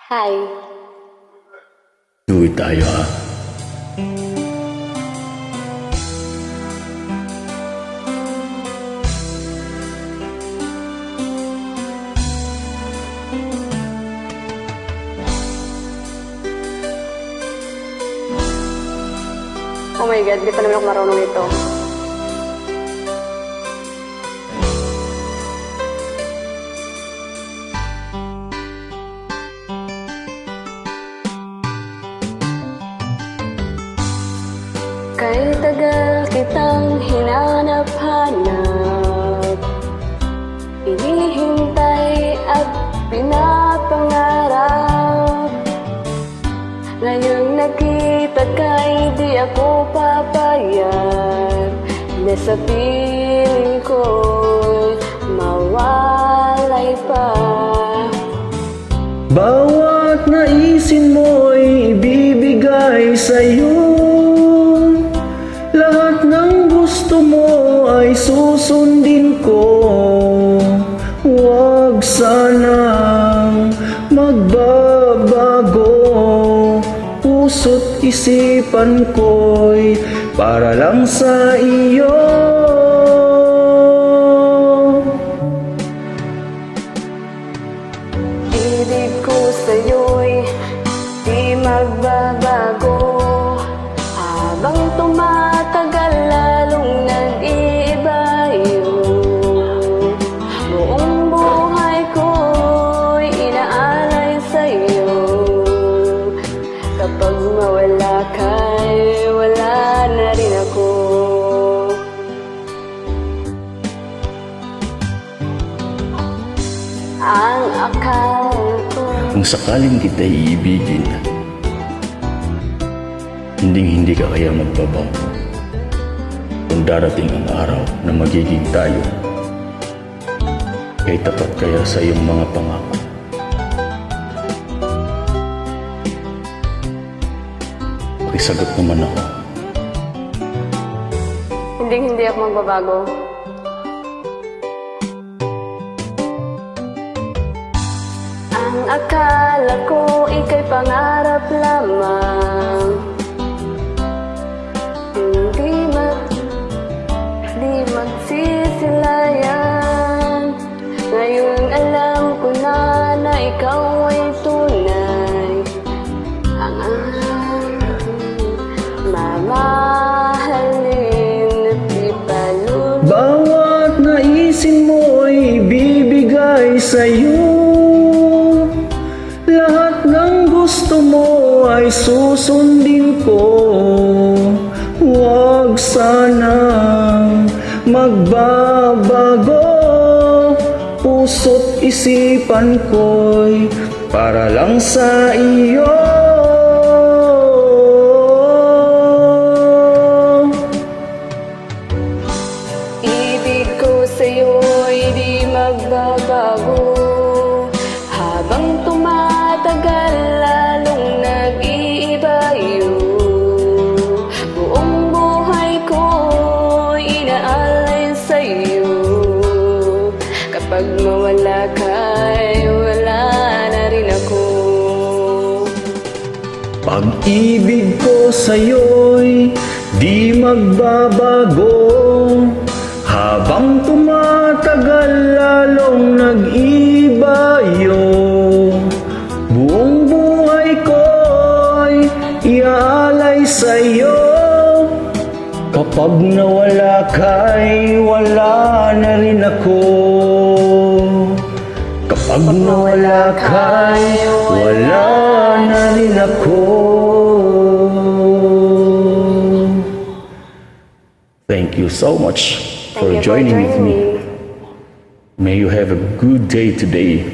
Hi. Tuwi tayo ha. Oh my God, di pa naman ako marunong ito. Kay tagal kitang hinanap-hanap, hinihintay at pinapangarap. Ngayong nakita ka'y di ako papayag, na sa piling ko'y mawalay pa. Bawat naisin mo'y ibibigay sa'yo. Lahat ng gusto mo ay susundin ko. Huwag sanang magbabago. Puso't isipan ko'y para lang sa iyo. Ibig ko sa'yo'y di magbabago. Habang tumatagal lalong nag-iiba yun. Buong buhay ko'y inaalay sa'yo. Kapag mawala ka'y wala na rin ako. Ang akala ko, Kung sakaling kita'y iibigin, hindi ka kaya magbabago. Kung darating ang araw na magiging tayo, kay tapat kaya sa iyong mga pangako. Pakisagot naman ako. hindi ako magbabago. Ang akala ko ika'y pangarap lamang. Di magsisilayan. Ngayon alam ko na ikaw ay tunay. Ang mamahalin at ipalulong. Bawat naisin mo'y ibibigay sa'yo. Lahat ng gusto mo ay susundin ko. Huwag sanang magbabago. Puso't isipan ko'y para lang sa iyo. Ibig ko sa'yo'y di magbabago. Habang tumatagal lalong nag-iiba yun. Buong buhay ko'y inaalay sa'yo. Kapag mawala ka'y wala na rin ako. Pag-ibig ko sa'yo'y di magbabago. Habang tumatagal lalong nag-iba yun. Buong buhay ko'y iaalay sa'yo. Kapag nawala ka'y wala na rin ako. Kapag nawala ka'y wala na rin ako. Thank you so much for Thank you joining with me. me. May you have a good day today.